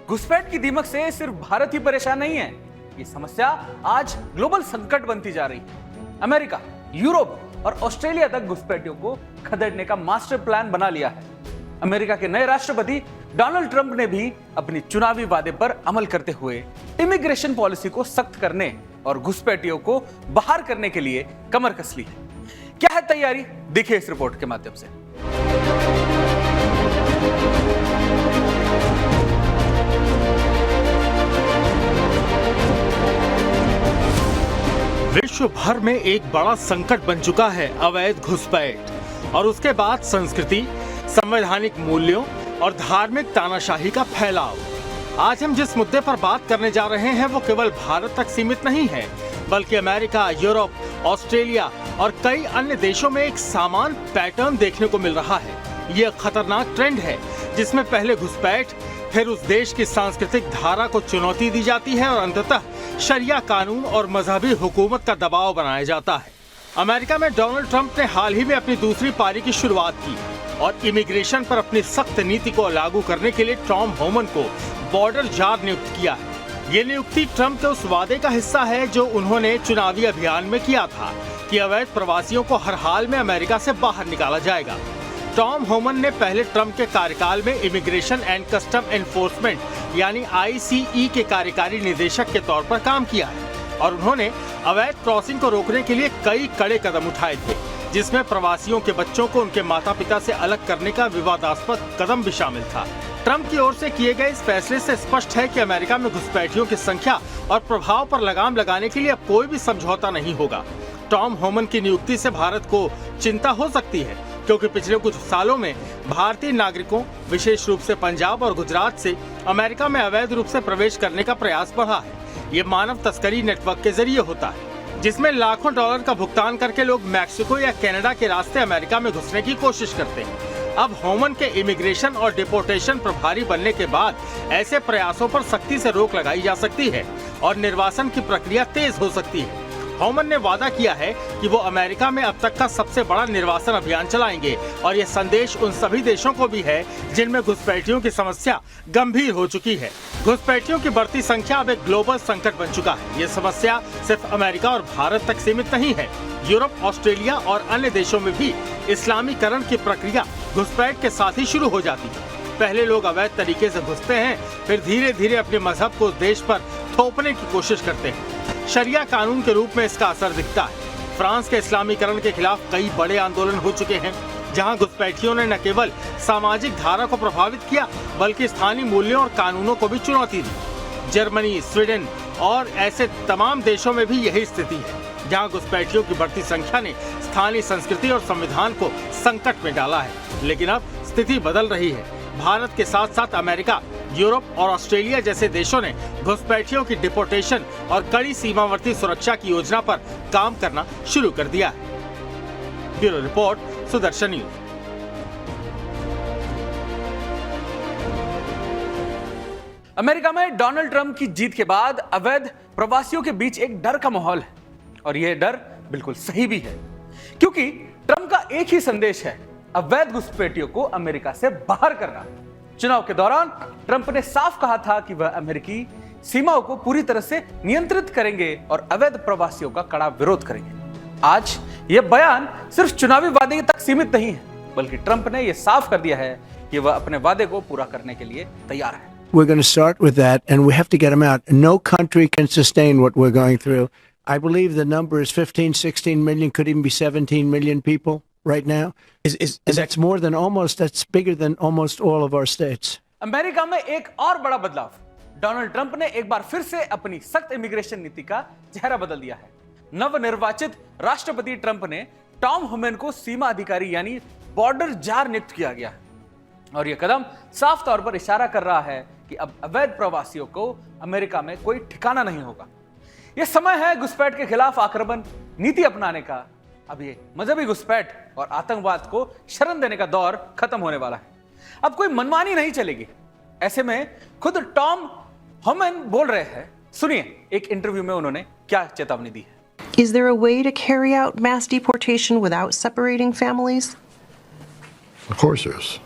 घुसपैठ की दीमक से सिर्फ भारत ही परेशान नहीं है, ये समस्या आज ग्लोबल संकट बनती जा रही है। अमेरिका, यूरोप और ऑस्ट्रेलिया तक घुसपैठियों को खदेड़ने का मास्टर प्लान बना लिया है। अमेरिका के नए राष्ट्रपति डोनाल्ड ट्रंप ने भी अपनी चुनावी वादे पर अमल करते हुए इमिग्रेशन पॉलिसी को सख्त करने और घुसपैठियों को बाहर करने के लिए कमर कस ली है। क्या है तैयारी, देखिए इस रिपोर्ट के माध्यम से। विश्व भर में एक बड़ा संकट बन चुका है अवैध घुसपैठ और उसके बाद संस्कृति, संवैधानिक मूल्यों और धार्मिक तानाशाही का फैलाव। आज हम जिस मुद्दे पर बात करने जा रहे हैं वो केवल भारत तक सीमित नहीं है, बल्कि अमेरिका, यूरोप, ऑस्ट्रेलिया और कई अन्य देशों में एक समान पैटर्न देखने को मिल रहा है। ये खतरनाक ट्रेंड है जिसमें पहले घुसपैठ, फिर उस देश की सांस्कृतिक धारा को चुनौती दी जाती है और अंततः शरिया कानून और मजहबी हुकूमत का दबाव बनाया जाता है। अमेरिका में डोनाल्ड ट्रंप ने हाल ही में अपनी दूसरी पारी की शुरुआत की और इमिग्रेशन पर अपनी सख्त नीति को लागू करने के लिए टॉम होमन को बॉर्डर जार नियुक्त किया है। ये नियुक्ति ट्रंप के उस वादे का हिस्सा है जो उन्होंने चुनावी अभियान में किया था कि अवैध प्रवासियों को हर हाल में अमेरिका से बाहर निकाला जाएगा। टॉम होमन ने पहले ट्रंप के कार्यकाल में इमिग्रेशन एंड कस्टम एनफोर्समेंट यानी ICE के कार्यकारी निदेशक के तौर पर काम किया है और उन्होंने अवैध क्रॉसिंग को रोकने के लिए कई कड़े कदम उठाए थे, जिसमें प्रवासियों के बच्चों को उनके माता पिता से अलग करने का विवादास्पद कदम भी शामिल था। ट्रंप की ओर से किए गए इस फैसले से स्पष्ट है कि अमेरिका में घुसपैठियों की संख्या और प्रभाव पर लगाम लगाने के लिए अब कोई भी समझौता नहीं होगा। टॉम होमन की नियुक्ति से भारत को चिंता हो सकती है क्योंकि पिछले कुछ सालों में भारतीय नागरिकों, विशेष रूप से पंजाब और गुजरात से अमेरिका में अवैध रूप से प्रवेश करने का प्रयास बढ़ा है। ये मानव तस्करी नेटवर्क के जरिए होता है, जिसमें लाखों डॉलर का भुगतान करके लोग मैक्सिको या कनाडा के रास्ते अमेरिका में घुसने की कोशिश करते हैं। अब होमन के इमिग्रेशन और डिपोर्टेशन प्रभारी बनने के बाद ऐसे प्रयासों पर सख्ती से रोक लगाई जा सकती है और निर्वासन की प्रक्रिया तेज हो सकती है। होमन ने वादा किया है कि वो अमेरिका में अब तक का सबसे बड़ा निर्वासन अभियान चलाएंगे और ये संदेश उन सभी देशों को भी है जिनमें घुसपैठियों की समस्या गंभीर हो चुकी है। घुसपैठियों की बढ़ती संख्या अब एक ग्लोबल संकट बन चुका है। ये समस्या सिर्फ अमेरिका और भारत तक सीमित नहीं है। यूरोप, ऑस्ट्रेलिया और अन्य देशों में भी इस्लामीकरण की प्रक्रिया घुसपैठ के साथ ही शुरू हो जाती है। पहले लोग अवैध तरीके से घुसते हैं, फिर धीरे धीरे अपने मजहब को देश पर थोपने की कोशिश करते हैं। शरिया कानून के रूप में इसका असर दिखता है। फ्रांस के इस्लामीकरण के खिलाफ कई बड़े आंदोलन हो चुके हैं, जहां घुसपैठियों ने न केवल सामाजिक धारा को प्रभावित किया बल्कि स्थानीय मूल्यों और कानूनों को भी चुनौती दी। जर्मनी, स्वीडन और ऐसे तमाम देशों में भी यही स्थिति है, जहां घुसपैठियों की बढ़ती संख्या ने स्थानीय संस्कृति और संविधान को संकट में डाला है। लेकिन अब स्थिति बदल रही है। भारत के साथ साथ अमेरिका, यूरोप और ऑस्ट्रेलिया जैसे देशों ने घुसपैठियों की डिपोर्टेशन और कड़ी सीमावर्ती सुरक्षा की योजना पर काम करना शुरू कर दिया है। Bureau report, Sudarshan news. America में डोनाल्ड ट्रंप की जीत के बाद अवैध प्रवासियों के बीच एक डर का माहौल है और यह डर बिल्कुल सही भी है, क्योंकि ट्रंप का एक ही संदेश है, अवैध घुसपैठियों को अमेरिका से बाहर करना। चुनाव के दौरान ट्रंप ने साफ कहा था कि वह अमेरिकी सीमाओं को पूरी तरह से नियंत्रित करेंगे और अवैध प्रवासियों का कड़ा विरोध करेंगे। आज यह बयान सिर्फ चुनावी वादे तक सीमित नहीं है, बल्कि ट्रंप ने यह साफ कर दिया है कि वह अपने वादे को पूरा करने के लिए तैयार है। We're going to start with that, and we have to get them out. No country can sustain what we're going through. I believe the number is 15, 16 million, could even be 17 million people right now. That's more than that's bigger than almost all of our states. America में एक और बड़ा बदलाव, Donald Trump ने एक बार फिर से अपनी सख्त इमिग्रेशन नीति का चेहरा बदल दिया है। नवनिर्वाचित राष्ट्रपति ट्रंप ने टॉम होमन को सीमा अधिकारी यानी बॉर्डर जार नियुक्त किया गया है और यह कदम साफ तौर पर इशारा कर रहा है कि अब अवैध प्रवासियों को अमेरिका में कोई ठिकाना नहीं होगा। यह समय है घुसपैठ के खिलाफ आक्रमण नीति अपनाने का। अब ये मजहबी घुसपैठ और आतंकवाद को शरण देने का दौर खत्म होने वाला है। अब कोई मनमानी नहीं चलेगी। ऐसे में खुद टॉम होमन बोल रहे हैं, सुनिए एक इंटरव्यू में उन्होंने क्या चेतावनी दी है। Is there a way to carry out mass deportation without separating families? Of course there is.